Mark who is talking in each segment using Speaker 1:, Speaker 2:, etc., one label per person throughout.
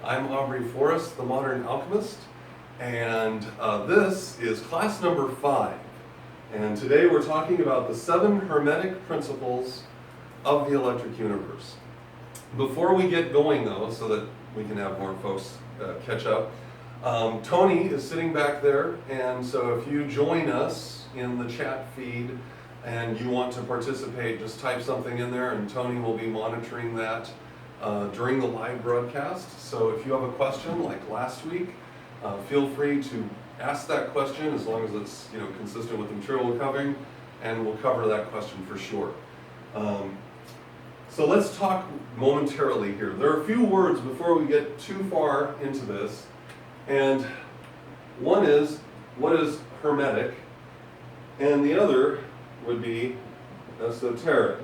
Speaker 1: I'm Aubrey Forrest, the Modern Alchemist, and this is class number 5. And today we're talking about the 7 Hermetic principles of the electric universe. Before we get going though, so that we can have more folks catch up, Tony is sitting back there, and so if you join us in the chat feed and you want to participate, just type something in there and Tony will be monitoring that during the live broadcast. So if you have a question like last week, feel free to ask that question as long as it's consistent with the material we're covering, and we'll cover that question for sure. So let's talk momentarily here. There are a few words before we get too far into this, and one is, what is Hermetic? And the other would be esoteric.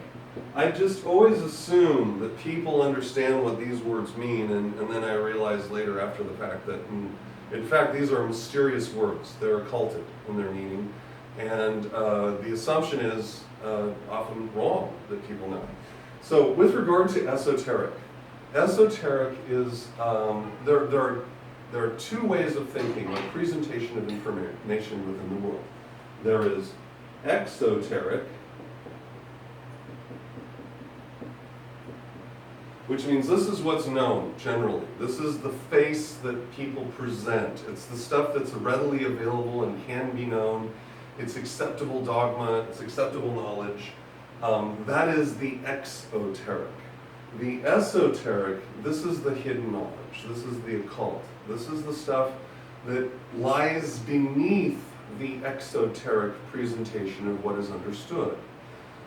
Speaker 1: I just always assume that people understand what these words mean, and then I realize later after the fact that, in fact, these are mysterious words. They're occulted in their meaning, and the assumption is often wrong that people know. So with regard to esoteric is, there are two ways of thinking, or presentation of information within the world. There is exoteric, which means this is what's known generally. This is the face that people present. It's the stuff that's readily available and can be known. It's acceptable dogma, it's acceptable knowledge. That is the exoteric. The esoteric, this is the hidden knowledge. This is the occult. This is the stuff that lies beneath the exoteric presentation of what is understood.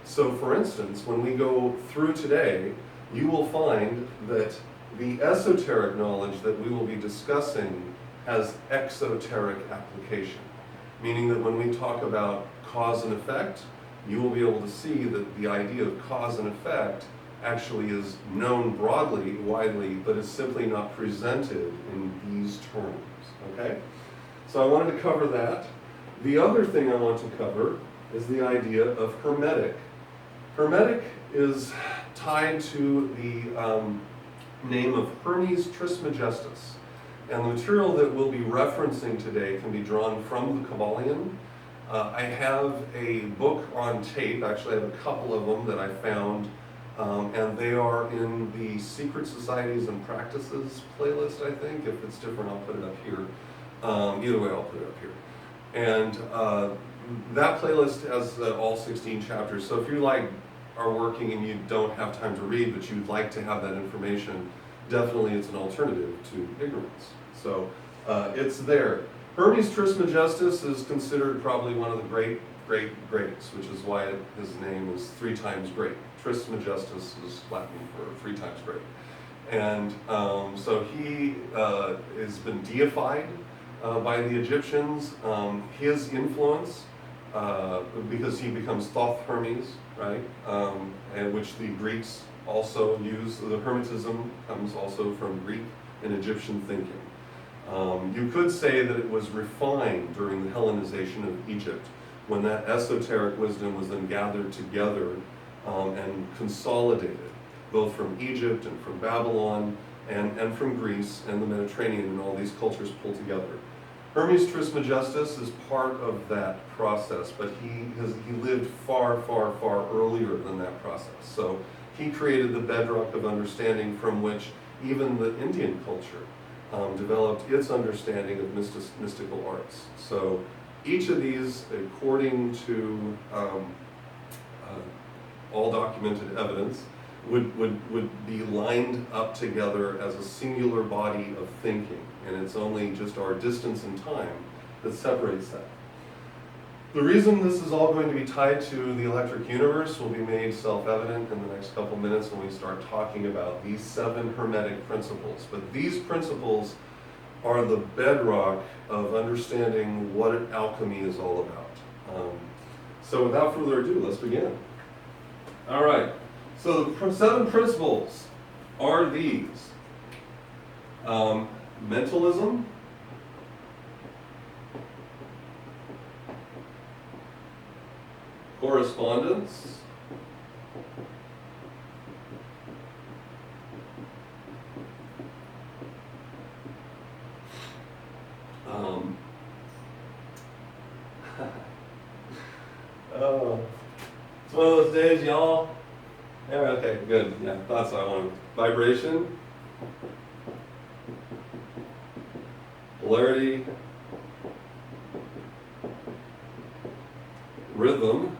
Speaker 1: So for instance, when we go through today, you will find that the esoteric knowledge that we will be discussing has exoteric application, meaning that when we talk about cause and effect, you will be able to see that the idea of cause and effect actually is known broadly, widely, but is simply not presented in these terms, okay? So I wanted to cover that. The other thing I want to cover is the idea of Hermetic. Hermetic is tied to the name of Hermes Trismegistus. And the material that we'll be referencing today can be drawn from the Kybalion. I have a book on tape, actually I have a couple of them that I found, and they are in the Secret Societies and Practices playlist, I think. If it's different, I'll put it up here. Either way, I'll put it up here. And that playlist has all 16 chapters, so if you are working and you don't have time to read, but you'd like to have that information, definitely it's an alternative to ignorance. So it's there. Hermes Trismegistus is considered probably one of the greats, which is why his name is 3 times great. Trismegistus is Latin for 3 times great. And so he has been deified by the Egyptians. His influence, because he becomes Thoth Hermes, right? And which the Greeks also use. The Hermetism comes also from Greek and Egyptian thinking. You could say that it was refined during the Hellenization of Egypt, when that esoteric wisdom was then gathered together and consolidated, both from Egypt and from Babylon and from Greece and the Mediterranean, and all these cultures pulled together. Hermes Trismegistus is part of that process, but he lived far, far, far earlier than that process. So he created the bedrock of understanding from which even the Indian culture developed its understanding of mystical arts. So each of these, according to all documented evidence, would be lined up together as a singular body of thinking, and it's only just our distance in time that separates that. The reason this is all going to be tied to the electric universe will be made self-evident in the next couple minutes when we start talking about these 7 Hermetic principles. But these principles are the bedrock of understanding what alchemy is all about. So without further ado, let's begin. All right. So the 7 principles are these. Mentalism, correspondence, one of those days, y'all? Yeah, okay, good. Yeah, thought so. I wanted vibration, polarity, rhythm,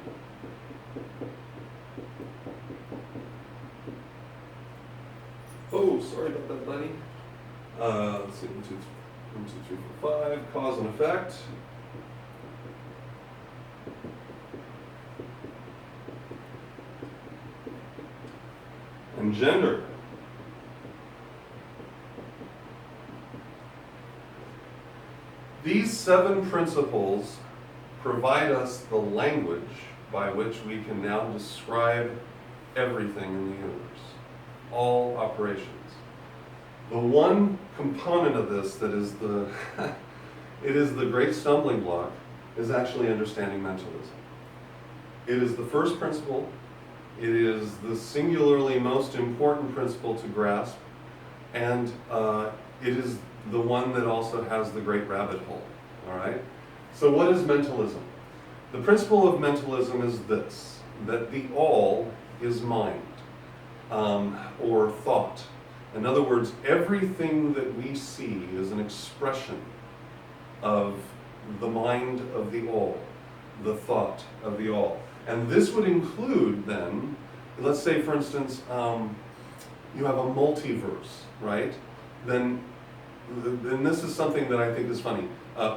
Speaker 1: oh, sorry about that, buddy. Let's see, 1, 2, 3, 4, 5, cause and effect. And gender. These 7 principles provide us the language by which we can now describe everything in the universe, all operations. The one component of this that is the it is the great stumbling block is actually understanding mentalism. It is the first principle. It is the singularly most important principle to grasp, and it is the one that also has the great rabbit hole. All right? So what is mentalism? The principle of mentalism is this, that the all is mind, or thought. In other words, everything that we see is an expression of the mind of the all, the thought of the all. And this would include then, let's say for instance, you have a multiverse, right? Then this is something that I think is funny.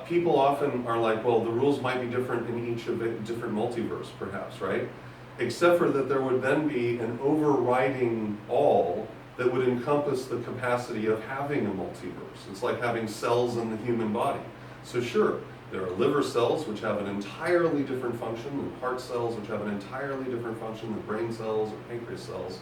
Speaker 1: People often are like, well, the rules might be different in each of it, different multiverse, perhaps, right? Except for that there would then be an overriding all that would encompass the capacity of having a multiverse. It's like having cells in the human body. So sure, there are liver cells which have an entirely different function than heart cells, which have an entirely different function than brain cells or pancreas cells.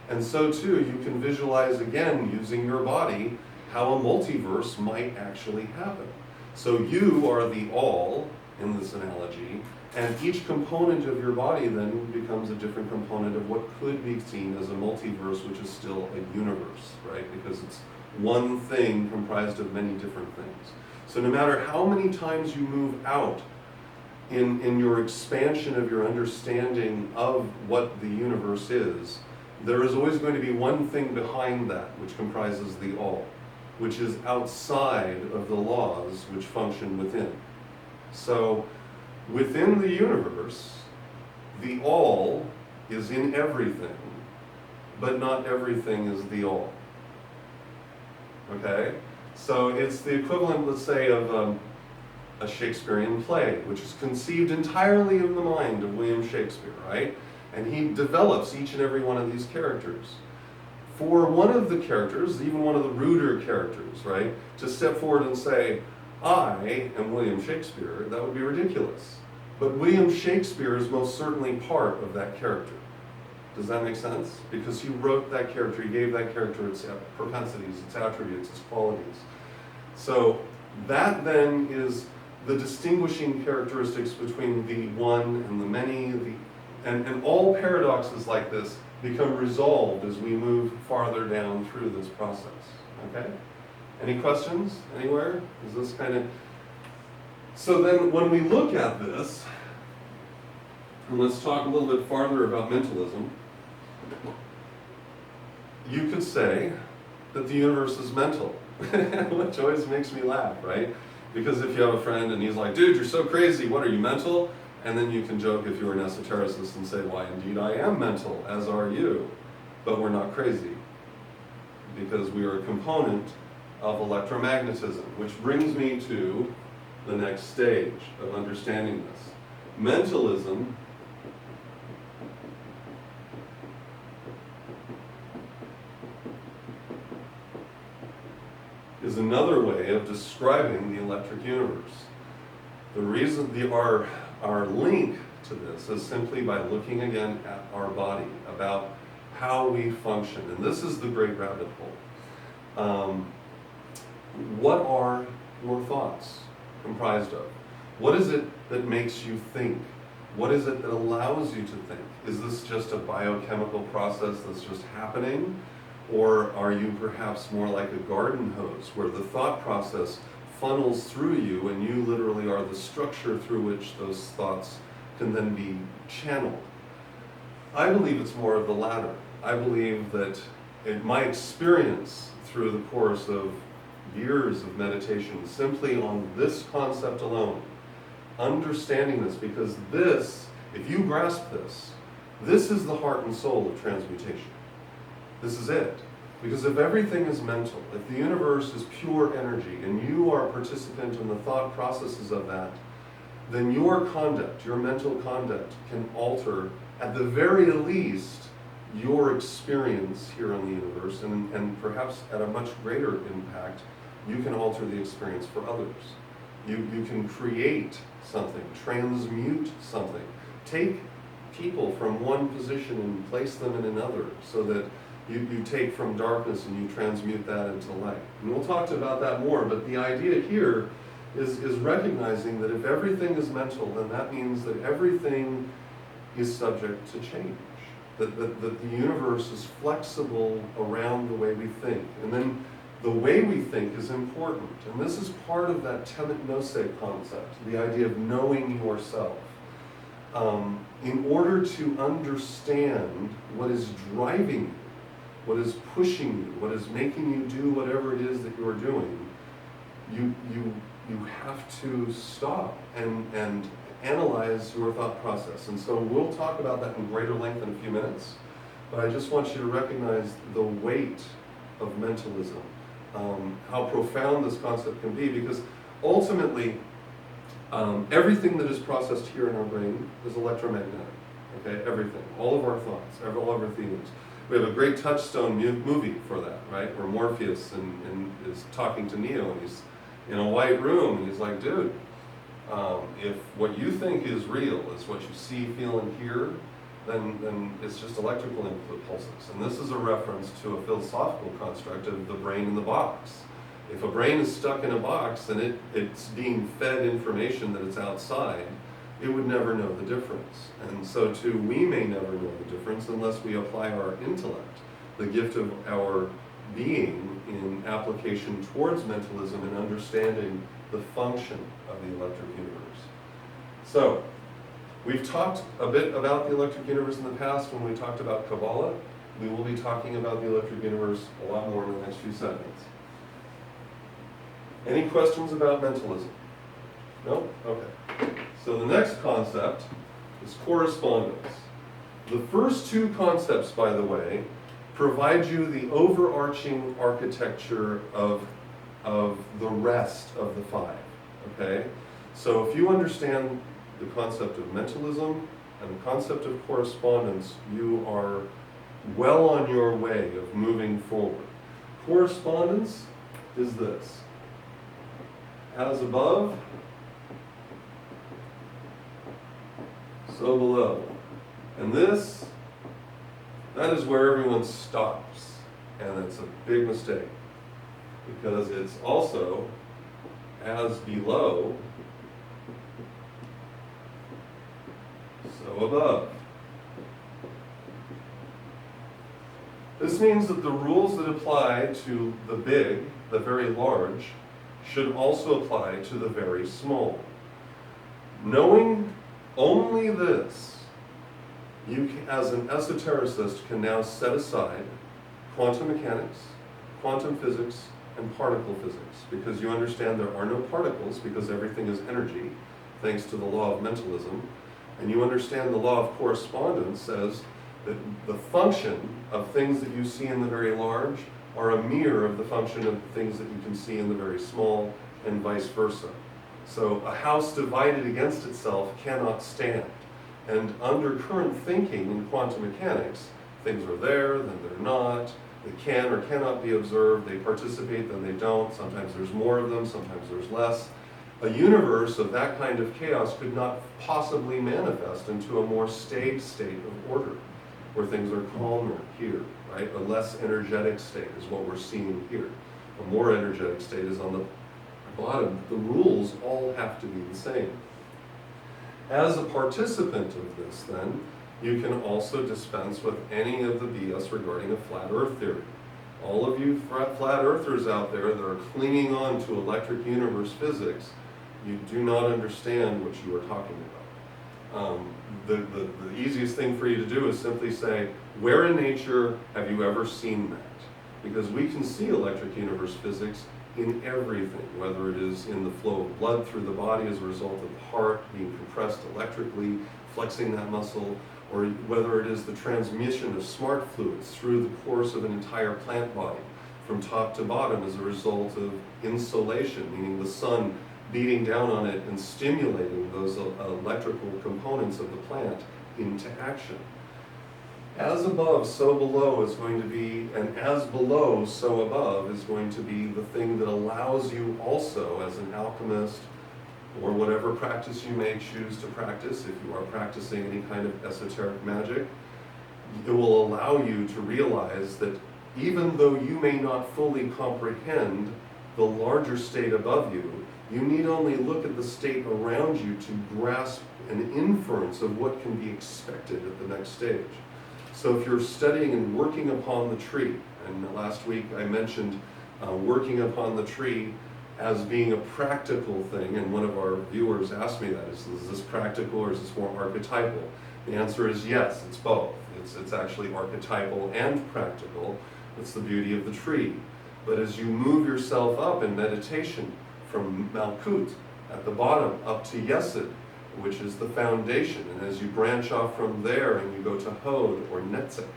Speaker 1: And so too, you can visualize again, using your body, how a multiverse might actually happen. So you are the all in this analogy, and each component of your body then becomes a different component of what could be seen as a multiverse, which is still a universe, right? Because it's one thing comprised of many different things. So no matter how many times you move out in your expansion of your understanding of what the universe is, there is always going to be one thing behind that which comprises the all, which is outside of the laws which function within. So within the universe, the all is in everything, but not everything is the all. Okay? So it's the equivalent, let's say, of a Shakespearean play, which is conceived entirely in the mind of William Shakespeare, right? And he develops each and every one of these characters. For one of the characters, even one of the ruder characters, right, to step forward and say, I am William Shakespeare, that would be ridiculous. But William Shakespeare is most certainly part of that character. Does that make sense? Because he wrote that character, he gave that character its propensities, its attributes, its qualities. So that then is the distinguishing characteristics between the one and the many, and all paradoxes like this become resolved as we move farther down through this process. Okay? Any questions anywhere? Is this kind of... So then when we look at this, and let's talk a little bit farther about mentalism, you could say that the universe is mental, which always makes me laugh, right? Because if you have a friend and he's like, dude, you're so crazy, what are you, mental? And then you can joke if you're an esotericist and say, why, indeed, I am mental, as are you. But we're not crazy, because we are a component of electromagnetism, which brings me to the next stage of understanding this. Mentalism is another way of describing the electric universe. The reason our link to this is simply by looking again at our body, about how we function. And this is the great rabbit hole. What are your thoughts comprised of? What is it that makes you think? What is it that allows you to think? Is this just a biochemical process that's just happening? Or are you perhaps more like a garden hose, where the thought process funnels through you and you literally are the structure through which those thoughts can then be channeled? I believe it's more of the latter. I believe that in my experience through the course of years of meditation, simply on this concept alone, understanding this, because this, if you grasp this, this is the heart and soul of transmutation. This is it. Because if everything is mental, if the universe is pure energy, and you are a participant in the thought processes of that, then your conduct, your mental conduct, can alter, at the very least, your experience here on the universe, and perhaps at a much greater impact, you can alter the experience for others. You can create something, transmute something, take people from one position and place them in another, so that you take from darkness and you transmute that into light. And we'll talk about that more, but the idea here is recognizing that if everything is mental, then that means that everything is subject to change. That the universe is flexible around the way we think. And then the way we think is important. And this is part of that temet gnose concept, the idea of knowing yourself. In order to understand what is driving you, what is pushing you, what is making you do whatever it is that you're doing, you have to stop and analyze your thought process. And so we'll talk about that in greater length in a few minutes, but I just want you to recognize the weight of mentalism, how profound this concept can be, because ultimately everything that is processed here in our brain is electromagnetic. Okay, everything, all of our thoughts, all of our feelings. We have a great touchstone movie for that, right? Where Morpheus is talking to Neo, and he's in a white room, and he's like, dude, if what you think is real is what you see, feel, and hear, then it's just electrical impulses. And this is a reference to a philosophical construct of the brain in the box. If a brain is stuck in a box and it's being fed information that it's outside, it would never know the difference. And so too, we may never know the difference unless we apply our intellect, the gift of our being, in application towards mentalism and understanding the function of the electric universe. So, we've talked a bit about the electric universe in the past when we talked about Kabbalah. We will be talking about the electric universe a lot more in the next few seconds. Any questions about mentalism? No? Okay. So the next concept is correspondence. The first two concepts, by the way, provide you the overarching architecture of the rest of the five, okay? So if you understand the concept of mentalism and the concept of correspondence, you are well on your way of moving forward. Correspondence is this: as above, so below. And that is where everyone stops. And it's a big mistake, because it's also as below, so above. This means that the rules that apply to the big, the very large, should also apply to the very small. Knowing only this, you as an esotericist can now set aside quantum mechanics, quantum physics, and particle physics, because you understand there are no particles, because everything is energy, thanks to the law of mentalism, and you understand the law of correspondence says that the function of things that you see in the very large are a mirror of the function of things that you can see in the very small, and vice versa. So a house divided against itself cannot stand. And under current thinking in quantum mechanics, things are there, then they're not, they can or cannot be observed, they participate, then they don't, sometimes there's more of them, sometimes there's less. A universe of that kind of chaos could not possibly manifest into a more staid state of order, where things are calmer here, right? A less energetic state is what we're seeing here. A more energetic state is on the bottom. The rules all have to be the same. As a participant of this, then, you can also dispense with any of the BS regarding a flat earth theory. All of you flat earthers out there that are clinging on to electric universe physics, you do not understand what you are talking about. The easiest thing for you to do is simply say, where in nature have you ever seen that? Because we can see electric universe physics in everything, whether it is in the flow of blood through the body as a result of the heart being compressed electrically, flexing that muscle, or whether it is the transmission of smart fluids through the course of an entire plant body from top to bottom as a result of insolation, meaning the sun beating down on it and stimulating those electrical components of the plant into action. As above, so below is going to be, and as below, so above is going to be the thing that allows you also, as an alchemist, or whatever practice you may choose to practice, if you are practicing any kind of esoteric magic, it will allow you to realize that even though you may not fully comprehend the larger state above you, you need only look at the state around you to grasp an inference of what can be expected at the next stage. So if you're studying and working upon the tree, and last week I mentioned working upon the tree as being a practical thing, and one of our viewers asked me that, is this practical or is this more archetypal? The answer is yes, it's both. It's actually archetypal and practical. It's the beauty of the tree. But as you move yourself up in meditation from Malkut at the bottom up to Yesod, which is the foundation, and as you branch off from there and you go to Hod or Netzek,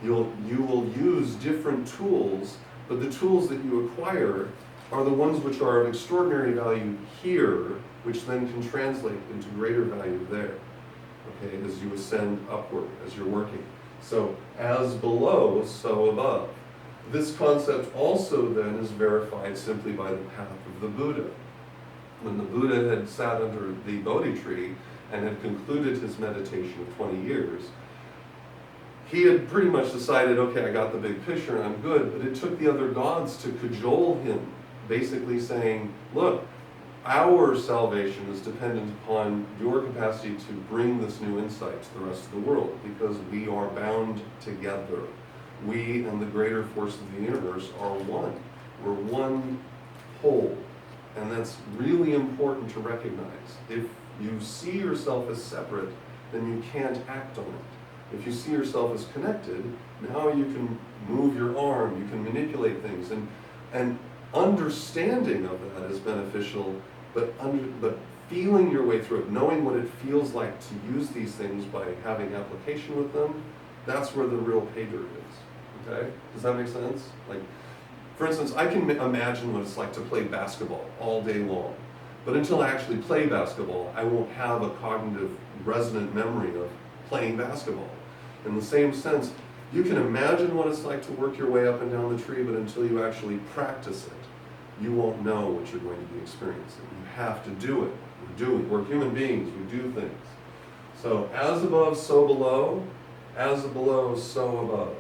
Speaker 1: you will use different tools, but the tools that you acquire are the ones which are of extraordinary value here, which then can translate into greater value there, okay, as you ascend upward, as you're working. So, as below, so above. This concept also then is verified simply by the path of the Buddha. When the Buddha had sat under the Bodhi tree and had concluded his meditation of 20 years, he had pretty much decided, okay, I got the big picture and I'm good, but it took the other gods to cajole him, basically saying, look, our salvation is dependent upon your capacity to bring this new insight to the rest of the world, because we are bound together. We and the greater force of the universe are one. We're one whole. And that's really important to recognize. If you see yourself as separate, then you can't act on it. If you see yourself as connected, now you can move your arm, you can manipulate things, and understanding of that is beneficial, but feeling your way through it, knowing what it feels like to use these things by having application with them, that's where the real pay dirt is. Okay? Does that make sense? Like, for instance, I can imagine what it's like to play basketball all day long, but until I actually play basketball, I won't have a cognitive resonant memory of playing basketball. In the same sense, you can imagine what it's like to work your way up and down the tree, but until you actually practice it, you won't know what you're going to be experiencing. You have to do it. We're human beings, we do things. So, as above, so below, as below, so above.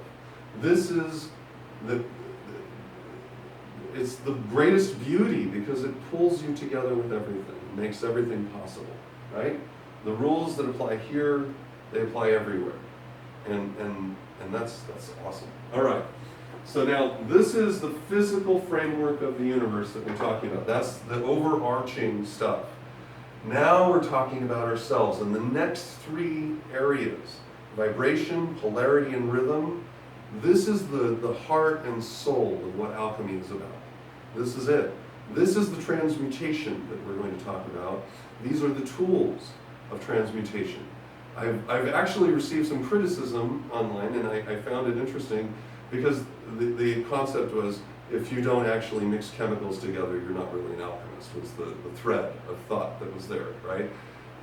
Speaker 1: This is it's the greatest beauty because it pulls you together with everything. It makes everything possible, right? The rules that apply here, they apply everywhere. And that's awesome. All right. So now this is the physical framework of the universe that we're talking about. That's the overarching stuff. Now we're talking about ourselves. And the next three areas, vibration, polarity, and rhythm, this is the heart and soul of what alchemy is about. This is it. This is the transmutation that we're going to talk about. These are the tools of transmutation. I've actually received some criticism online, and I found it interesting because the concept was, if you don't actually mix chemicals together, you're not really an alchemist, was the thread of thought that was there, right?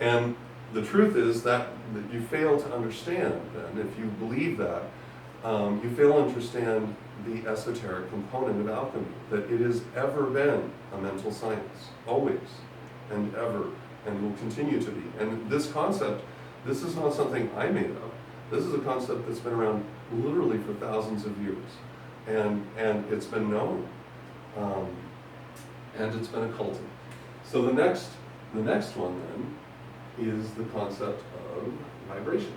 Speaker 1: And the truth is that you fail to understand then, if you believe that, you fail to understand the esoteric component of alchemy, that it has ever been a mental science, always, and ever, and will continue to be. And this concept, this is not something I made up. This is a concept that's been around literally for thousands of years. And it's been known. And it's been occulted. So the next one then is the concept of vibration.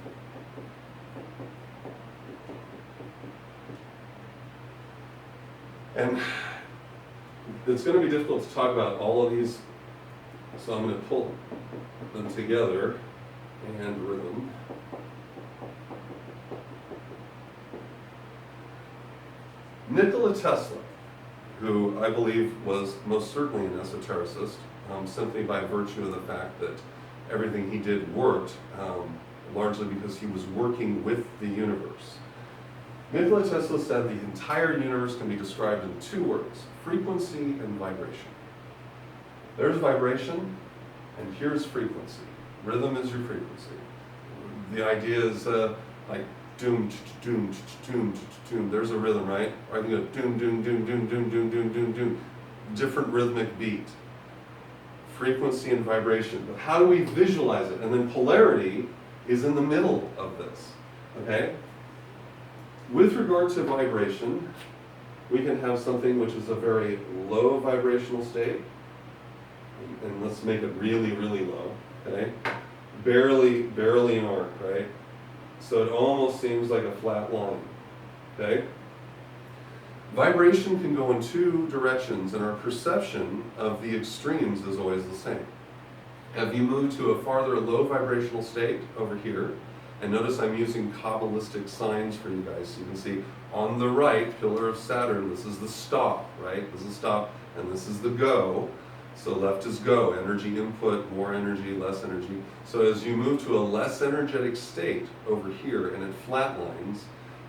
Speaker 1: And it's going to be difficult to talk about all of these, so I'm going to pull them together and rhythm. Nikola Tesla, who I believe was most certainly an esotericist, simply by virtue of the fact that everything he did worked, largely because he was working with the universe. Nikola Tesla said the entire universe can be described in two words: frequency and vibration. There's vibration, and here's frequency. Rhythm is your frequency. The idea is like doom, doom, doom, doom. There's a rhythm, right? Or I can go doom, doom, doom, doom, doom, doom, doom, doom, doom. Different rhythmic beat. Frequency and vibration. But how do we visualize it? And then polarity is in the middle of this. Okay? With regard to vibration, we can have something which is a very low vibrational state. And let's make it really, really low. Okay? Barely an arc, right? So it almost seems like a flat line. Okay? Vibration can go in two directions, and our perception of the extremes is always the same. Have you moved to a farther low vibrational state over here? And notice I'm using Kabbalistic signs for you guys. So you can see on the right, pillar of Saturn, this is the stop, right? This is stop, and this is the go. So left is go, energy input, more energy, less energy. So as you move to a less energetic state over here and it flatlines,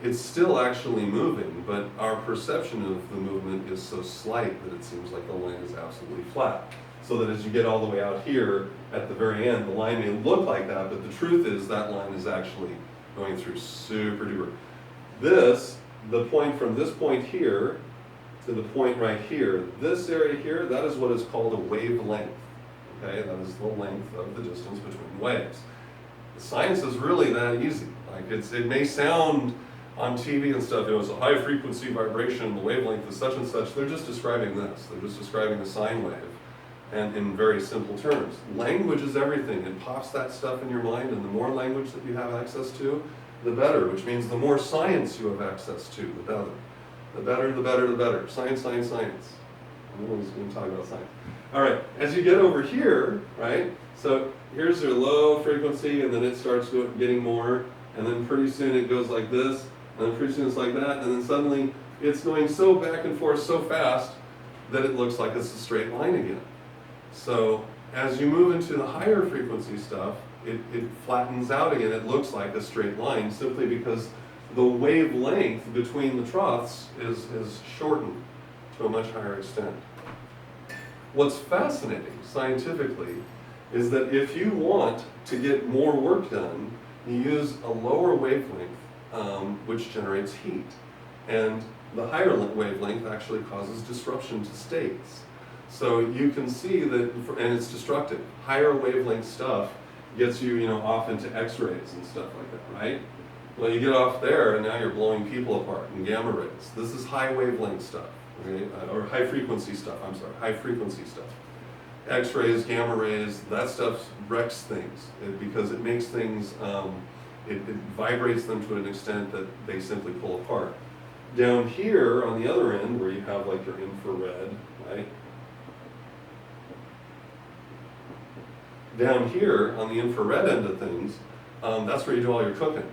Speaker 1: it's still actually moving, but our perception of the movement is so slight that it seems like the line is absolutely flat. So that as you get all the way out here, at the very end, the line may look like that, but the truth is that line is actually going through super duper. This, the point from this point here to the point right here, this area here, that is what is called a wavelength. Okay, that is the length of the distance between waves. The science is really that easy. Like it may sound on TV and stuff, it's a high frequency vibration, the wavelength is such and such. They're just describing this. They're just describing a sine wave, and in very simple terms. Language is everything. It pops that stuff in your mind, and the more language that you have access to, the better, which means the more science you have access to, the better. The better, the better, the better. Science, science, science. I'm always going to talk about science. All right, as you get over here, right, so here's your low frequency, and then it starts getting more, and then pretty soon it goes like this, and then pretty soon it's like that, and then suddenly it's going so back and forth so fast that it looks like it's a straight line again. So as you move into the higher frequency stuff, it flattens out again. It looks like a straight line simply because the wavelength between the troughs is shortened to a much higher extent. What's fascinating scientifically is that if you want to get more work done, you use a lower wavelength, which generates heat. And the higher wavelength actually causes disruption to states. So you can see that, and it's destructive. Higher wavelength stuff gets you, off into X-rays and stuff like that, right? Well, you get off there, and now you're blowing people apart in gamma rays. This is high wavelength stuff, okay? Or high frequency stuff. I'm sorry, high frequency stuff. X-rays, gamma rays, that stuff wrecks things because it makes things. It vibrates them to an extent that they simply pull apart. Down here on the other end, where you have like your infrared, right? Down here on the infrared end of things, that's where you do all your cooking,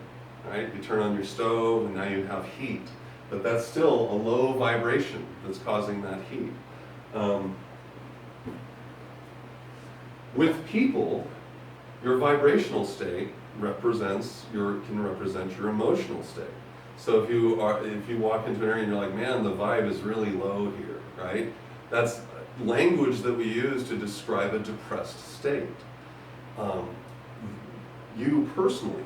Speaker 1: right? You turn on your stove and now you have heat, but that's still a low vibration that's causing that heat. With people, your vibrational state can represent your emotional state. So if you walk into an area and you're like, man, the vibe is really low here, right? That's language that we use to describe a depressed state. You personally,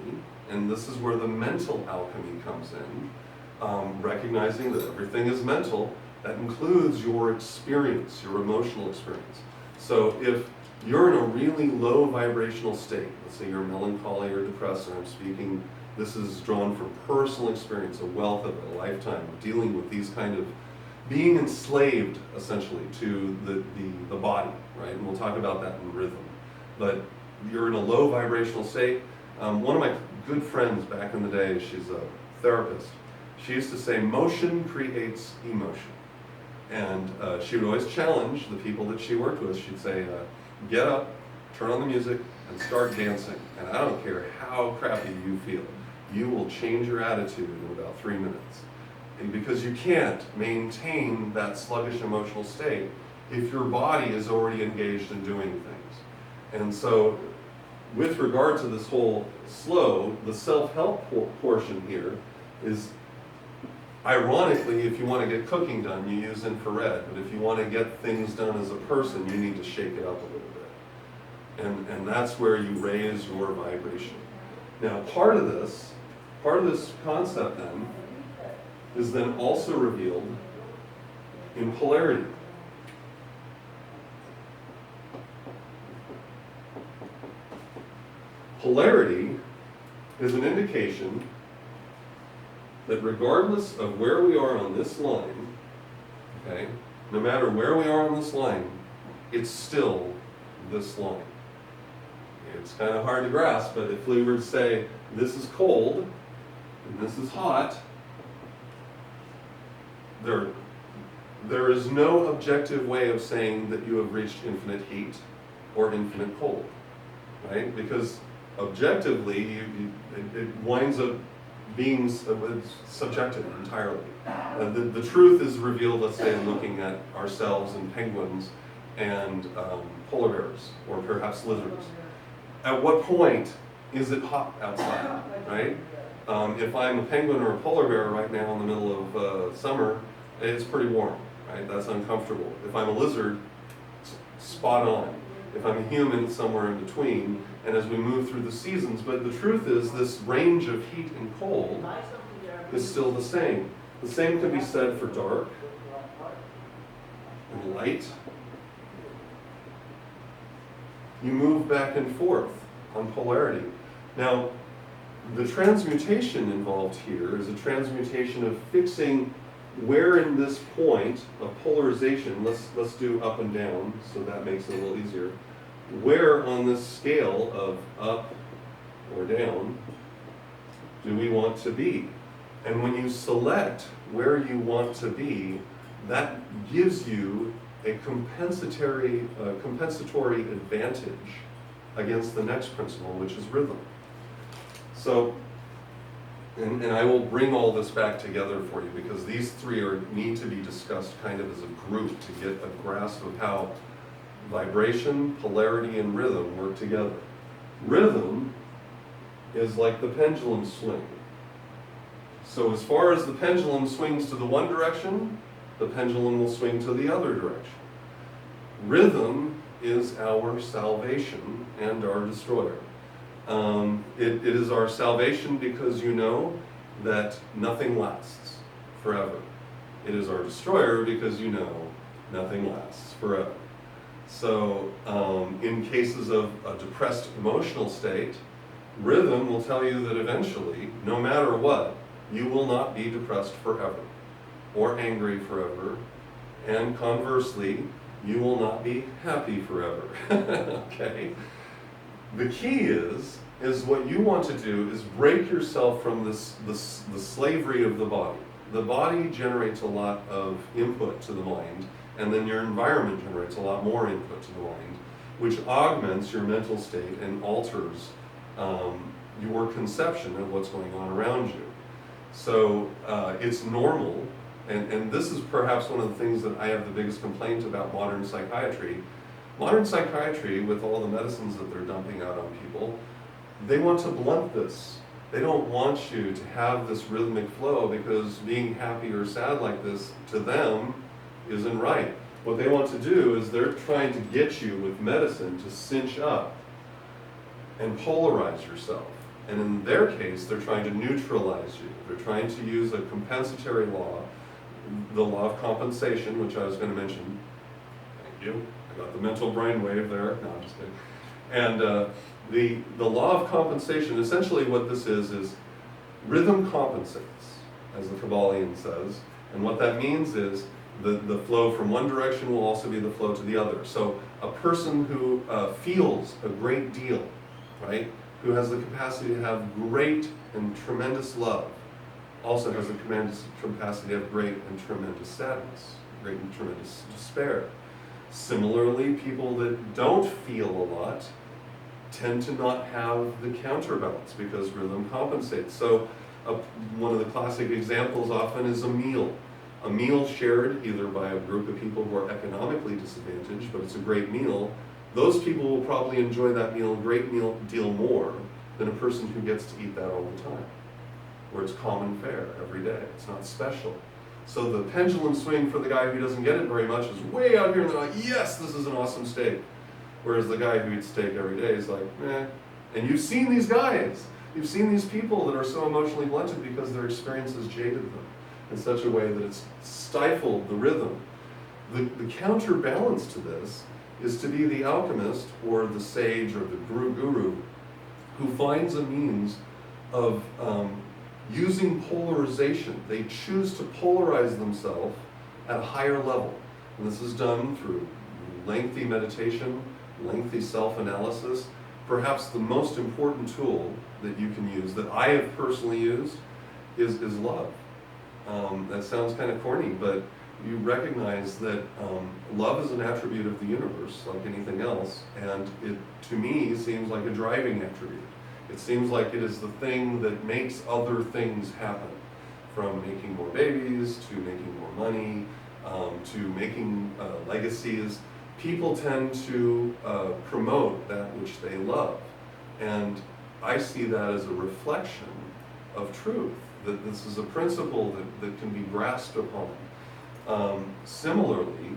Speaker 1: and this is where the mental alchemy comes in, recognizing that everything is mental, that includes your experience, your emotional experience. So if you're in a really low vibrational state, let's say you're melancholy or depressed, and I'm speaking, this is drawn from personal experience, a wealth of a lifetime of dealing with these kind of being enslaved, essentially, to the body, right? And we'll talk about that in rhythm. But you're in a low vibrational state. One of my good friends back in the day, she's a therapist, she used to say, motion creates emotion. And she would always challenge the people that she worked with. She'd say, get up, turn on the music, and start dancing. And I don't care how crappy you feel. You will change your attitude in about 3 minutes. And because you can't maintain that sluggish emotional state if your body is already engaged in doing things. And so, with regard to this whole slow, the self-help portion here is, ironically, if you want to get cooking done, you use infrared. But if you want to get things done as a person, you need to shake it up a little bit. And that's where you raise your vibration. Now, part of this concept then is then also revealed in polarity. Polarity is an indication that regardless of where we are on this line, okay, no matter where we are on this line, it's still this line. It's kind of hard to grasp, but if we were to say, this is cold, and this is hot, there is no objective way of saying that you have reached infinite heat or infinite cold, right? Because objectively, it winds up being subjective entirely. The truth is revealed, let's say, in looking at ourselves and penguins and polar bears, or perhaps lizards. At what point is it hot outside, right? If I'm a penguin or a polar bear right now in the middle of summer, it's pretty warm, right? That's uncomfortable. If I'm a lizard, spot on. If I'm a human, it's somewhere in between. And as we move through the seasons, but the truth is this range of heat and cold is still the same. The same can be said for dark and light. You move back and forth on polarity. Now, the transmutation involved here is a transmutation of fixing where in this point of polarization, let's do up and down, so that makes it a little easier. Where on this scale of up or down do we want to be? And when you select where you want to be, that gives you a compensatory advantage against the next principle, which is rhythm. So, and I will bring all this back together for you, because these three need to be discussed kind of as a group to get a grasp of how vibration, polarity, and rhythm work together. Rhythm is like the pendulum swing. So as far as the pendulum swings to the one direction, the pendulum will swing to the other direction. Rhythm is our salvation and our destroyer. It is our salvation because you know that nothing lasts forever. It is our destroyer because you know nothing lasts forever. So in cases of a depressed emotional state, rhythm will tell you that eventually, no matter what, you will not be depressed forever or angry forever, and conversely, you will not be happy forever. Okay? The key is what you want to do is break yourself from the slavery of the body. The body generates a lot of input to the mind, and then your environment generates a lot more input to the mind, which augments your mental state and alters your conception of what's going on around you. So it's normal, and this is perhaps one of the things that I have the biggest complaint about modern psychiatry. Modern psychiatry, with all the medicines that they're dumping out on people, they want to blunt this. They don't want you to have this rhythmic flow, because being happy or sad like this to them isn't right. What they want to do is they're trying to get you with medicine to cinch up and polarize yourself. And in their case, they're trying to neutralize you. They're trying to use a compensatory law, the law of compensation, which I was going to mention. Thank you. I got the mental brainwave there. No, I'm just kidding. And the law of compensation, essentially what this is rhythm compensates, as the Kabbalion says. And what that means is the flow from one direction will also be the flow to the other. So a person who feels a great deal, right, who has the capacity to have great and tremendous love, also has the capacity to have great and tremendous sadness, great and tremendous despair. Similarly, people that don't feel a lot tend to not have the counterbalance because rhythm compensates. So one of the classic examples often is a meal. A meal shared either by a group of people who are economically disadvantaged, but it's a great meal, those people will probably enjoy that meal a great deal more than a person who gets to eat that all the time, where it's common fare every day. It's not special. So the pendulum swing for the guy who doesn't get it very much is way out here, and they're like, yes, this is an awesome steak. Whereas the guy who eats steak every day is like, eh. And you've seen these guys. You've seen these people that are so emotionally blunted because their experience has jaded them in such a way that it's stifled the rhythm. The counterbalance to this is to be the alchemist or the sage or the guru who finds a means of using polarization. They choose to polarize themselves at a higher level. And this is done through lengthy meditation, lengthy self-analysis. Perhaps the most important tool that you can use, that I have personally used, is love. That sounds kind of corny, but you recognize that love is an attribute of the universe, like anything else, and it, to me, seems like a driving attribute. It seems like it is the thing that makes other things happen, from making more babies, to making more money, to making legacies. People tend to promote that which they love, and I see that as a reflection of truth, that this is a principle that can be grasped upon. Similarly,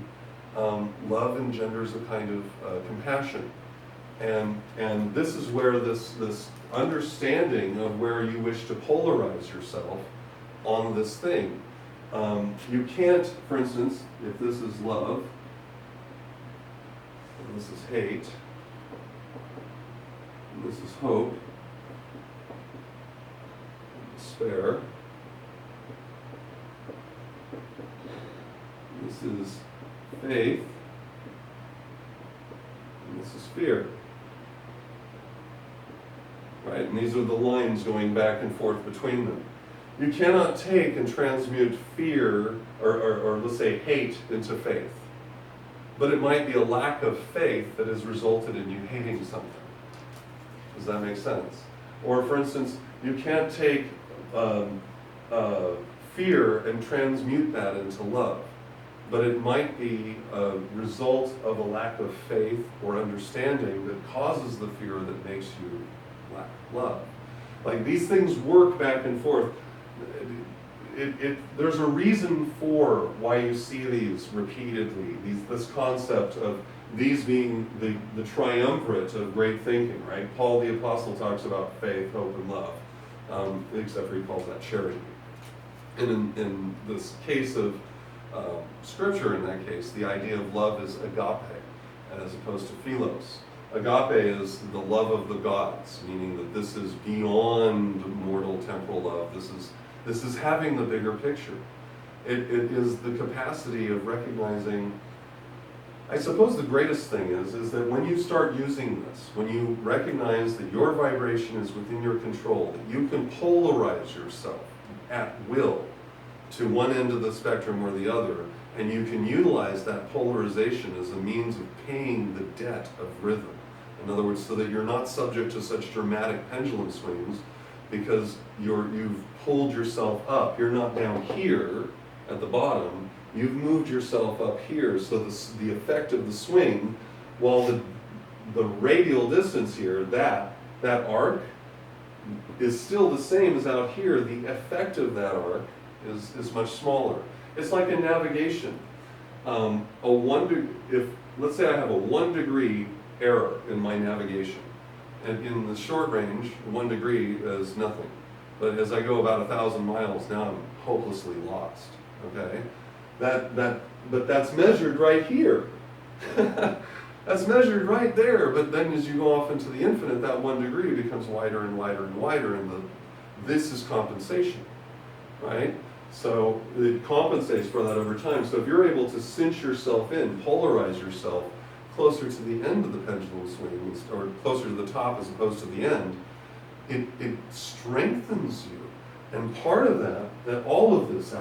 Speaker 1: love engenders a kind of compassion. And this is where this understanding of where you wish to polarize yourself on this thing. You can't, for instance, if this is love, and this is hate, and this is hope, despair, this is faith, and this is fear. Right? And these are the lines going back and forth between them. You cannot take and transmute fear, or let's say hate, into faith. But it might be a lack of faith that has resulted in you hating something. Does that make sense? Or for instance, you can't take fear and transmute that into love. But it might be a result of a lack of faith or understanding that causes the fear that makes you lack love. Like, these things work back and forth. There's a reason for why you see these repeatedly, this concept of these being the triumvirate of great thinking, right? Paul the Apostle talks about faith, hope, and love, except for he calls that charity. And in this case of Scripture, in that case, the idea of love is agape, as opposed to philos. Agape is the love of the gods, meaning that this is beyond mortal temporal love. This is having the bigger picture. It is the capacity of recognizing. I suppose the greatest thing is that when you start using this, when you recognize that your vibration is within your control, that you can polarize yourself at will to one end of the spectrum or the other, and you can utilize that polarization as a means of paying the debt of rhythm. In other words, so that you're not subject to such dramatic pendulum swings, because you've pulled yourself up. You're not down here at the bottom. You've moved yourself up here, so the effect of the swing, while the radial distance here, that arc, is still the same as out here, the effect of that arc is much smaller. It's like in navigation. If let's say I have a 1 degree error in my navigation, and in the short range, 1 degree is nothing. But as I go about 1,000 miles, now I'm hopelessly lost. Okay, but that's measured right here. That's measured right there. But then as you go off into the infinite, that 1 degree becomes wider and wider and wider, and this is compensation, right? So it compensates for that over time. So if you're able to cinch yourself in, polarize yourself closer to the end of the pendulum swing, or closer to the top as opposed to the end, it strengthens you. And part of that all of this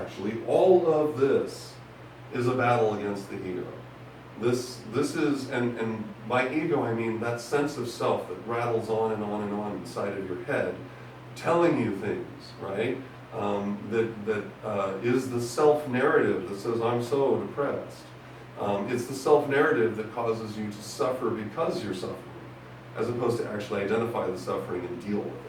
Speaker 1: is a battle against the ego. This is, and by ego I mean that sense of self that rattles on and on and on inside of your head, telling you things, right? That is the self-narrative that says, I'm so depressed. It's the self-narrative that causes you to suffer because you're suffering, as opposed to actually identify the suffering and deal with it.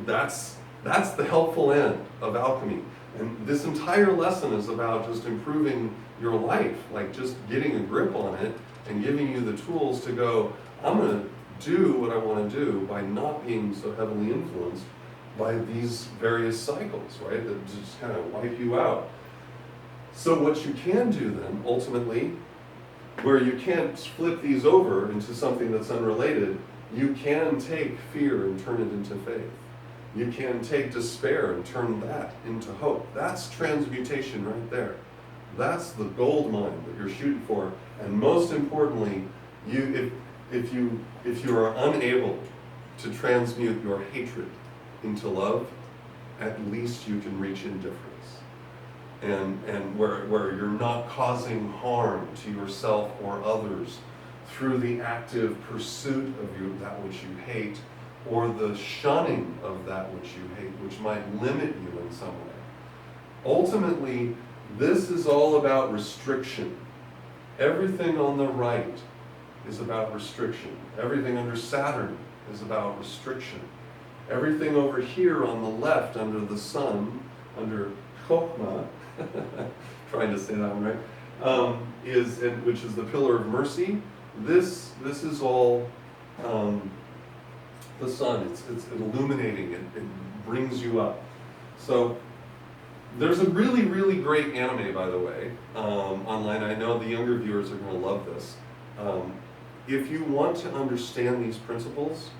Speaker 1: That's the helpful end of alchemy. And this entire lesson is about just improving your life, like just getting a grip on it and giving you the tools to go, I'm going to do what I want to do by not being so heavily influenced by these various cycles, right, that just kind of wipe you out. So what you can do then, ultimately, where you can't flip these over into something that's unrelated, you can take fear and turn it into faith. You can take despair and turn that into hope. That's transmutation right there. That's the gold mine that you're shooting for. And most importantly, if you are unable to transmute your hatred into love, at least you can reach indifference. And where you're not causing harm to yourself or others through the active pursuit of that which you hate, or the shunning of that which you hate, which might limit you in some way. Ultimately, this is all about restriction. Everything on the right is about restriction. Everything under Saturn is about restriction. Everything over here on the left, under the sun, under Chokmah, trying to say that one right, which is the pillar of mercy. This is all the sun. It's illuminating. It brings you up. So there's a really, really great anime, by the way, online. I know the younger viewers are going to love this. If you want to understand these principles,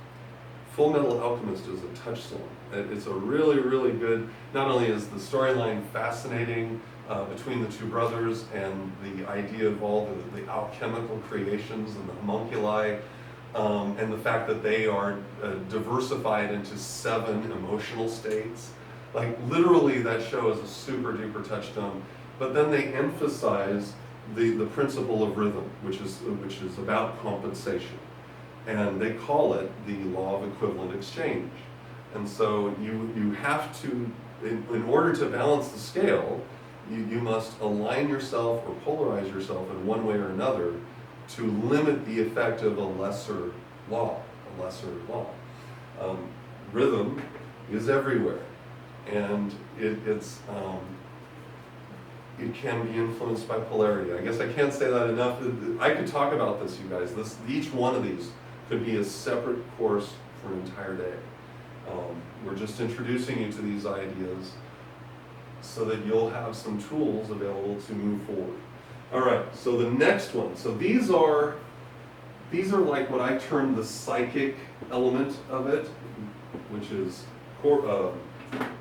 Speaker 1: Full Metal Alchemist is a touchstone. It's a really, really good, not only is the storyline fascinating between the two brothers and the idea of all the alchemical creations and the homunculi, and the fact that they are diversified into 7 emotional states. Like literally that show is a super duper touchstone. But then they emphasize the principle of rhythm, which is about compensation. And they call it the law of equivalent exchange. And so you have to, in order to balance the scale, you must align yourself or polarize yourself in one way or another to limit the effect of a lesser law. Rhythm is everywhere, and it can be influenced by polarity. I guess I can't say that enough. I could talk about this, you guys. Each one of these could be a separate course for an entire day. We're just introducing you to these ideas so that you'll have some tools available to move forward. All right, so the next one. So these are like what I term the psychic element of it, which is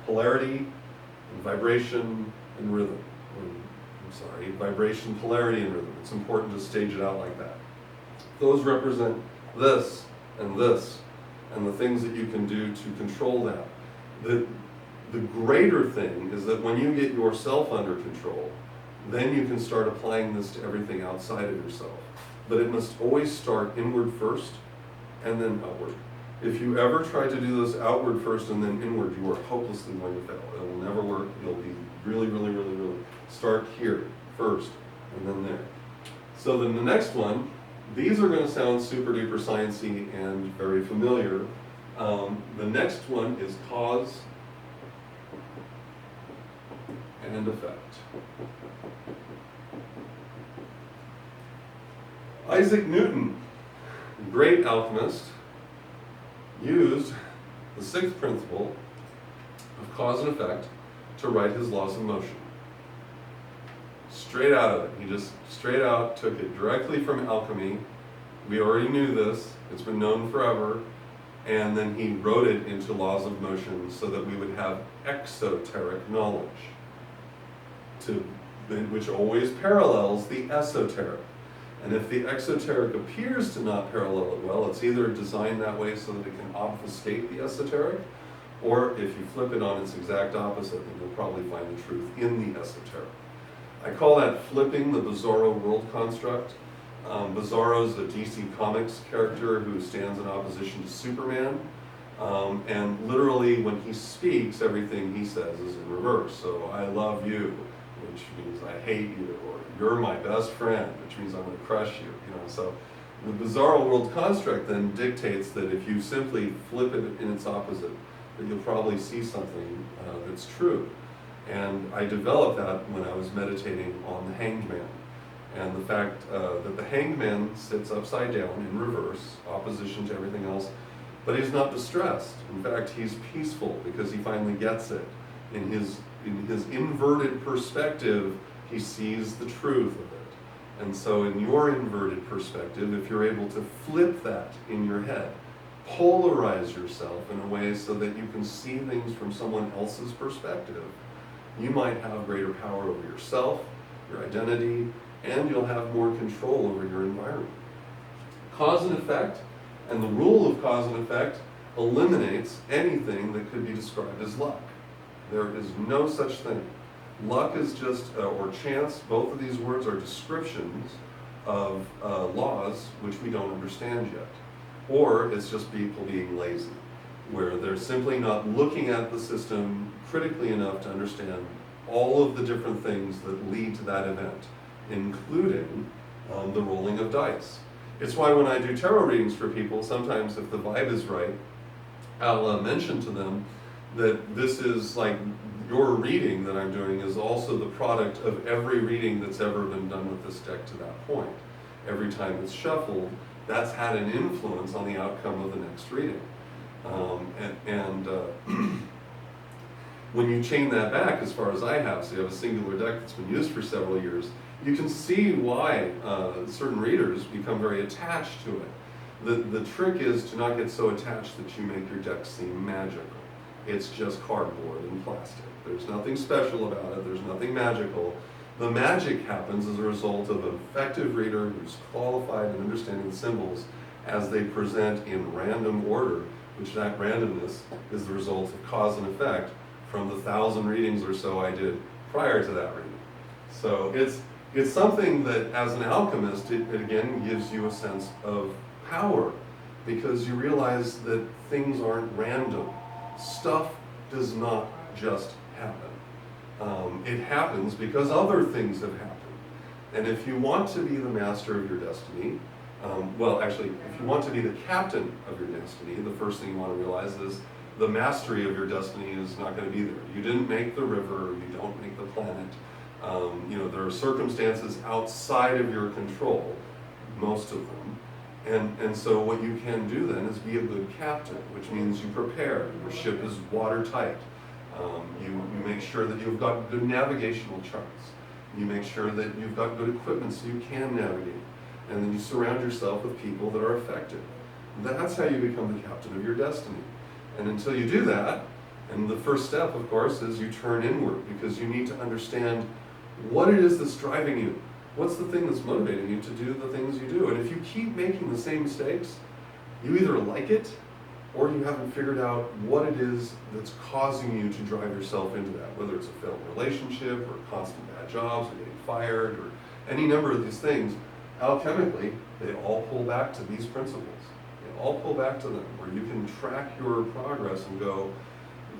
Speaker 1: polarity, and vibration, and rhythm. Vibration, polarity, and rhythm. It's important to stage it out like that. Those represent this, and the things that you can do to control that. The greater thing is that when you get yourself under control, then you can start applying this to everything outside of yourself. But it must always start inward first, and then outward. If you ever try to do this outward first and then inward, you are hopelessly going to fail. It will never work. You'll be really, really, really, really. Start here first, and then there. So then the next one, these are going to sound super duper sciencey and very familiar. The next one is cause and effect. Isaac Newton, great alchemist, used the 6th principle of cause and effect to write his laws of motion. Straight out of it. He just straight out took it directly from alchemy. We already knew this. It's been known forever. And then he wrote it into laws of motion so that we would have exoteric knowledge, which always parallels the esoteric. And if the exoteric appears to not parallel it well, it's either designed that way so that it can obfuscate the esoteric, or if you flip it on its exact opposite, then you'll probably find the truth in the esoteric. I call that flipping the Bizarro world construct. Bizarro is a DC Comics character who stands in opposition to Superman. And literally when he speaks, everything he says is in reverse. So I love you, which means I hate you, or you're my best friend, which means I'm going to crush you. So the Bizarro world construct then dictates that if you simply flip it in its opposite, that you'll probably see something that's true. And I developed that when I was meditating on the Hanged Man. And the fact that the Hanged Man sits upside down in reverse, opposition to everything else, but he's not distressed. In fact, he's peaceful because he finally gets it. In his inverted perspective, he sees the truth of it. And so in your inverted perspective, if you're able to flip that in your head, polarize yourself in a way so that you can see things from someone else's perspective, you might have greater power over yourself, your identity, and you'll have more control over your environment. Cause and effect, and the rule of cause and effect eliminates anything that could be described as luck. There is no such thing. Luck is just, or chance, both of these words are descriptions of laws which we don't understand yet. Or it's just people being lazy, where they're simply not looking at the system critically enough to understand all of the different things that lead to that event, including the rolling of dice. It's why when I do tarot readings for people, sometimes if the vibe is right, I'll mention to them that this is like your reading that I'm doing is also the product of every reading that's ever been done with this deck to that point. Every time it's shuffled, that's had an influence on the outcome of the next reading. When you chain that back as far as I have, so you have a singular deck that's been used for several years, you can see why certain readers become very attached to it. The trick is to not get so attached that you make your deck seem magical. It's just cardboard and plastic. There's nothing special about it. There's nothing magical. The magic happens as a result of an effective reader who's qualified in understanding the symbols as they present in random order, which that randomness is the result of cause and effect from the 1,000 readings or so I did prior to that reading. So it's something that, as an alchemist, it again gives you a sense of power, because you realize that things aren't random. Stuff does not just happen. It happens because other things have happened. And if you want to be the master of your destiny, if you want to be the captain of your destiny, the first thing you want to realize is the mastery of your destiny is not going to be there. You didn't make the river, you don't make the planet. There are circumstances outside of your control, most of them. And so what you can do then is be a good captain, which means you prepare. Your ship is watertight. You make sure that you've got good navigational charts. You make sure that you've got good equipment so you can navigate. And then you surround yourself with people that are effective. That's how you become the captain of your destiny. And until you do that, and the first step, of course, is you turn inward, because you need to understand what it is that's driving you. What's the thing that's motivating you to do the things you do? And if you keep making the same mistakes, you either like it or you haven't figured out what it is that's causing you to drive yourself into that, whether it's a failed relationship or constant bad jobs or getting fired or any number of these things. Alchemically, they all pull back to these principles. They all pull back to them, where you can track your progress and go,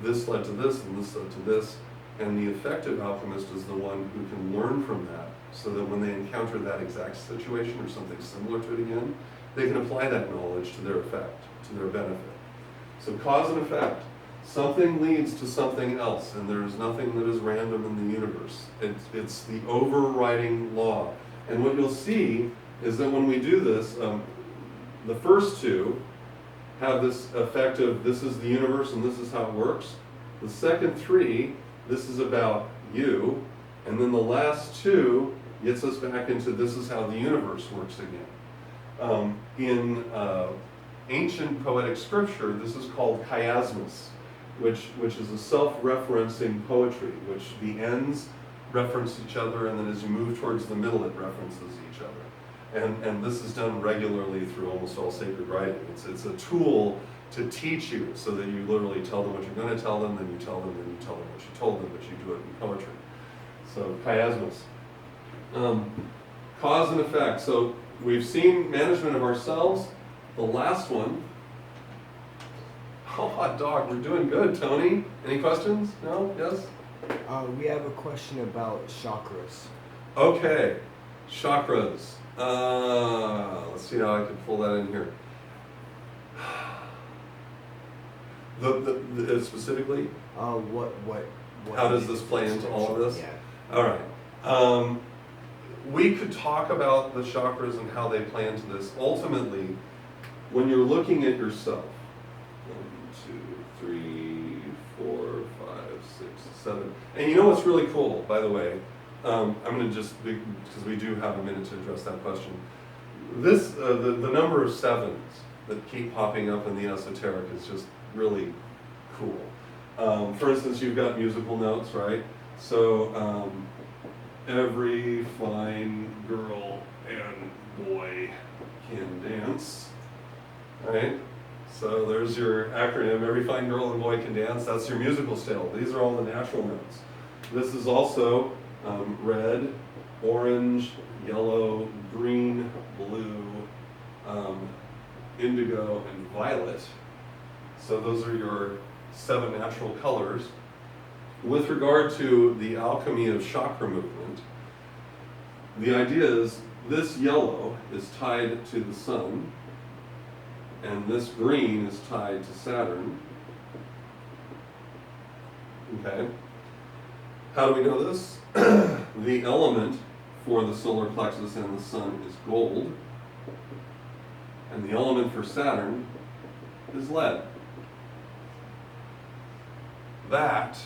Speaker 1: this led to this and this led to this. And the effective alchemist is the one who can learn from that, so that when they encounter that exact situation or something similar to it again, they can apply that knowledge to their effect, to their benefit. So cause and effect. Something leads to something else, and there is nothing that is random in the universe. It's the overriding law. And what you'll see is that when we do this, the first two have this effect of this is the universe and this is how it works. The second three, this is about you. And then the last two gets us back into this is how the universe works again. In ancient poetic scripture, this is called chiasmus, which is a self-referencing poetry, which the ends reference each other, and then as you move towards the middle, it references each other. And this is done regularly through almost all sacred writing. It's a tool to teach you, so that you literally tell them what you're going to tell them, then you tell them, then you tell them what you told them, but you do it in poetry. So chiasmus. Cause and effect. So we've seen management of ourselves. The last one. Oh, hot dog. We're doing good, Tony. Any questions? No? Yes?
Speaker 2: We have a question about chakras.
Speaker 1: Okay. Chakras. Let's see how I can pull that in here. Specifically?
Speaker 2: What
Speaker 1: How does this play into all of this?
Speaker 2: Yeah.
Speaker 1: All right. We could talk about the chakras and how they play into this. Ultimately, when you're looking at yourself, 1, 2, 3, 4, 5, 6, 7. And you know what's really cool, by the way? I'm going to just, because we do have a minute to address that question. This, the number of sevens that keep popping up in the esoteric is just really cool. For instance, you've got musical notes, right? So every fine girl and boy can dance, right? So there's your acronym, every fine girl and boy can dance. That's your musical scale. These are all the natural notes. This is also red, orange, yellow, green, blue, indigo, and violet. So those are your 7 natural colors. With regard to the alchemy of chakra movement, the idea is this yellow is tied to the sun, and this green is tied to Saturn. Okay. How do we know this? The element for the solar plexus and the sun is gold, and the element for Saturn is lead. That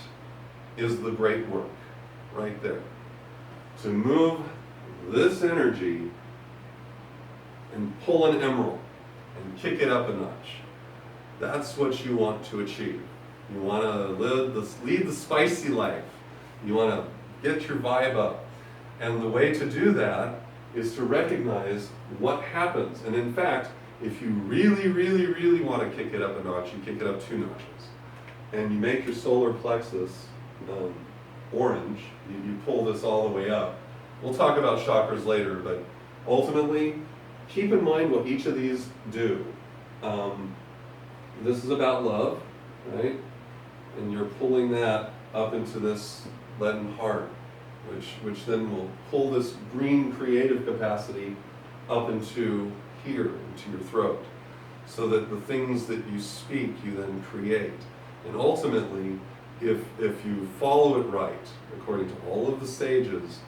Speaker 1: is the great work right there. To move this energy and pull an emerald and kick it up a notch. That's what you want to achieve. You want to lead the spicy life. You want to get your vibe up. And the way to do that is to recognize what happens. And in fact, if you really, really, really want to kick it up a notch, you kick it up 2 notches. And you make your solar plexus orange. You pull this all the way up. We'll talk about chakras later, but ultimately, keep in mind what each of these do. This is about love, right? And you're pulling that up into this leaden heart, which then will pull this green creative capacity up into here, into your throat, so that the things that you speak, you then create. And ultimately, if you follow it right, according to all of the stages,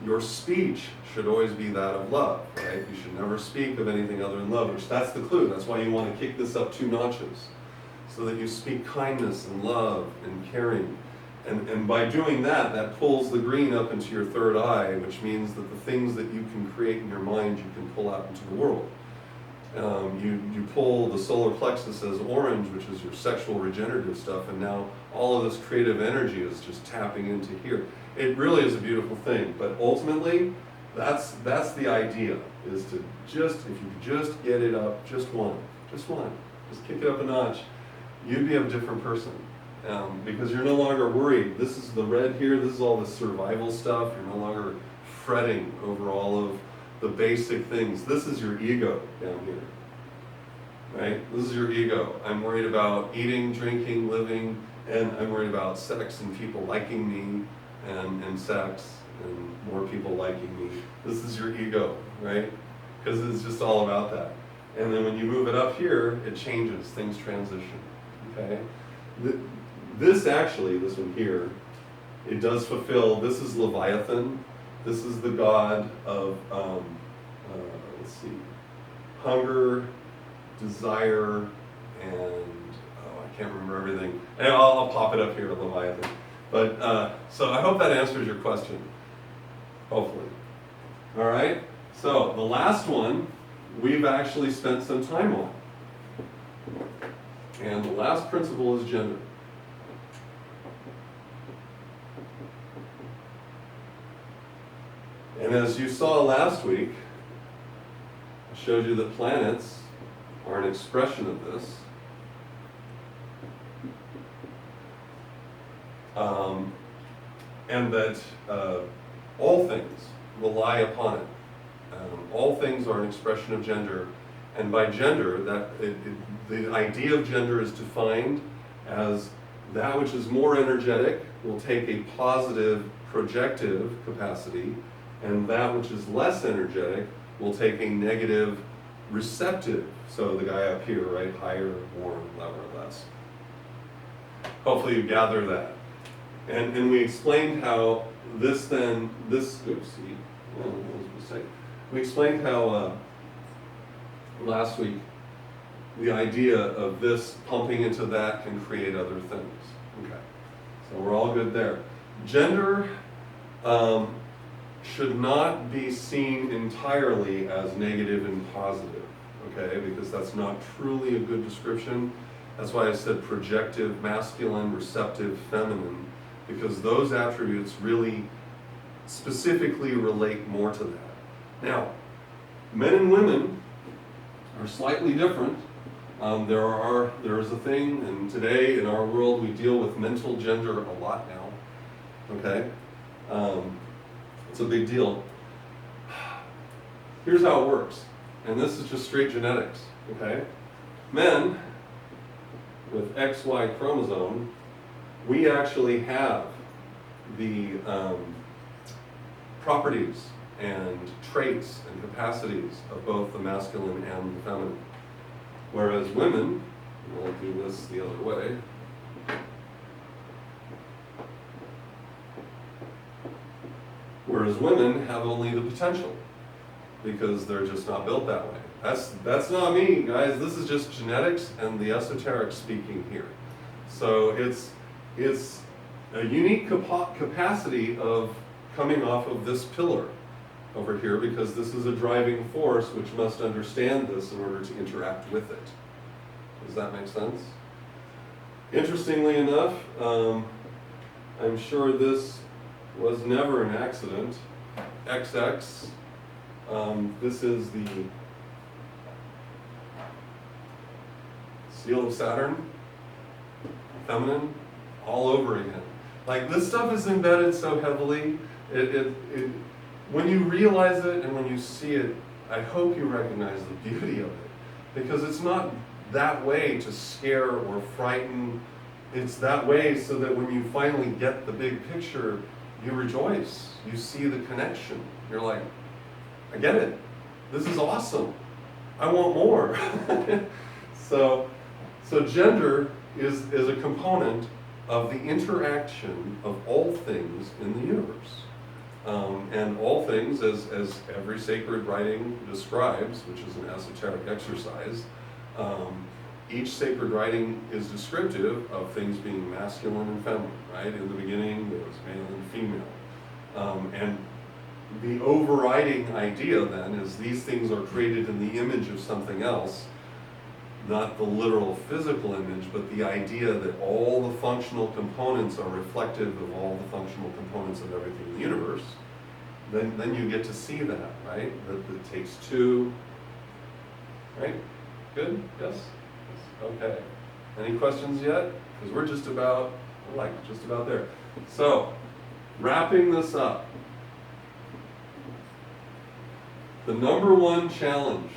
Speaker 1: your speech should always be that of love, right? You should never speak of anything other than love, which that's the clue. That's why you want to kick this up 2 notches, so that you speak kindness and love and caring. And by doing that, that pulls the green up into your third eye, which means that the things that you can create in your mind, you can pull out into the world. You pull the solar plexus as orange, which is your sexual regenerative stuff, and now all of this creative energy is just tapping into here. It really is a beautiful thing, but ultimately, that's the idea, is to just, if you just get it up, just kick it up a notch, you'd be a different person. Because you're no longer worried. This is the red here, this is all the survival stuff. You're no longer fretting over all of the basic things. This is your ego down here, right? This is your ego. I'm worried about eating, drinking, living, and I'm worried about sex and people liking me, and sex and more people liking me. This is your ego, right? Because it's just all about that. And then when you move it up here, it changes, things transition, okay? This one here, it does fulfill, this is Leviathan. This is the god of, let's see, hunger, desire, and, I can't remember everything. And I'll pop it up here at Leviathan. But, so I hope that answers your question, hopefully. All right, so the last one, we've actually spent some time on. And the last principle is gender. And as you saw last week, I showed you that planets are an expression of this. And that all things, rely upon it. All things are an expression of gender, and by gender, the idea of gender is defined as that which is more energetic will take a positive projective capacity, and that which is less energetic will take a negative receptive. So the guy up here, right, higher, more, lower, less. Hopefully you gather that. And we explained how oopsie, what was a mistake. We explained how last week the idea of this pumping into that can create other things. Okay, so we're all good there. Gender should not be seen entirely as negative and positive, okay, because that's not truly a good description. That's why I said projective, masculine, receptive, feminine, because those attributes really specifically relate more to that. Now, men and women are slightly different. There is a thing, and today in our world we deal with mental gender a lot now, okay? It's a big deal. Here's how it works, and this is just straight genetics, okay? Men with XY chromosome, we actually have the properties and traits and capacities of both the masculine and the feminine. Whereas women, we'll do this the other way. Whereas women have only the potential, because they're just not built that way. That's not me, guys. This is just genetics and the esoteric speaking here. So it's a unique capacity of coming off of this pillar over here, because this is a driving force which must understand this in order to interact with it. Does that make sense? Interestingly enough, I'm sure this was never an accident. XX, this is the seal of Saturn, feminine, all over again. Like, this stuff is embedded so heavily, when you realize it and when you see it, I hope you recognize the beauty of it. Because it's not that way to scare or frighten, it's that way so that when you finally get the big picture, you rejoice, you see the connection. You're like, I get it, this is awesome, I want more. So gender is a component of the interaction of all things in the universe. And all things, as every sacred writing describes, which is an esoteric exercise, each sacred writing is descriptive of things being masculine and feminine, right? In the beginning, there was male and female. And the overriding idea then is these things are created in the image of something else, not the literal physical image, but the idea that all the functional components are reflective of all the functional components of everything in the universe. Then you get to see that, right? That it takes two, right? Good? Yes? Okay. Any questions yet? Because we're just about there. So, wrapping this up. The number one challenge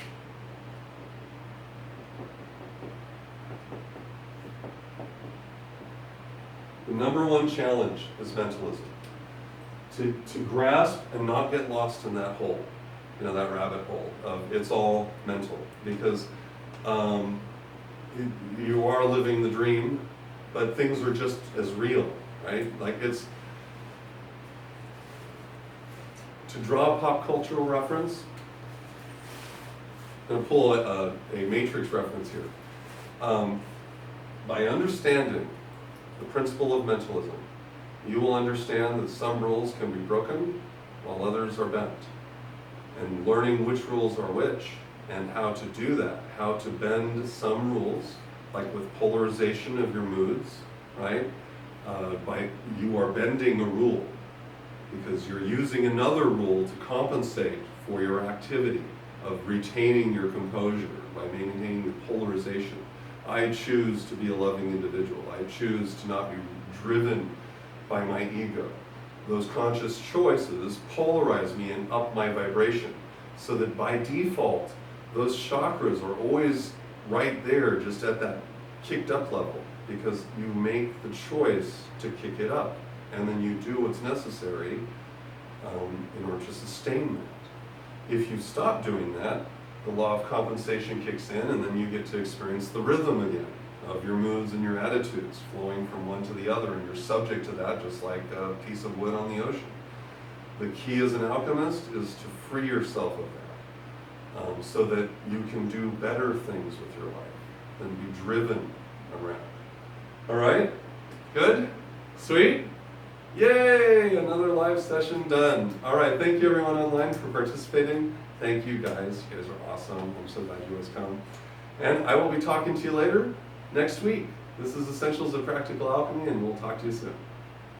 Speaker 1: is mentalism. To grasp and not get lost in that hole, that rabbit hole of it's all mental, because you are living the dream, but things are just as real, right? Like, it's to draw a pop cultural reference. I'm going to pull a Matrix reference here. By understanding the principle of mentalism, you will understand that some rules can be broken while others are bent. And learning which rules are which and how to do that, how to bend some rules, like with polarization of your moods, right? You are bending a rule because you're using another rule to compensate for your activity of retaining your composure by maintaining the polarization. I choose to be a loving individual. I choose to not be driven by my ego. those conscious choices polarize me and up my vibration, so that by default, those chakras are always right there, just at that kicked up level, because you make the choice to kick it up, and then you do what's necessary in order to sustain that. If you stop doing that, the law of compensation kicks in, and then you get to experience the rhythm again of your moods and your attitudes flowing from one to the other, and you're subject to that just like a piece of wood on the ocean. The key as an alchemist is to free yourself of that, so that you can do better things with your life than be driven around. All right? Good? Sweet? Yay! Another live session done. All right, thank you everyone online for participating. Thank you guys. You guys are awesome. I'm so glad you guys come. And I will be talking to you later next week. This is Essentials of Practical Alchemy, and we'll talk to you soon.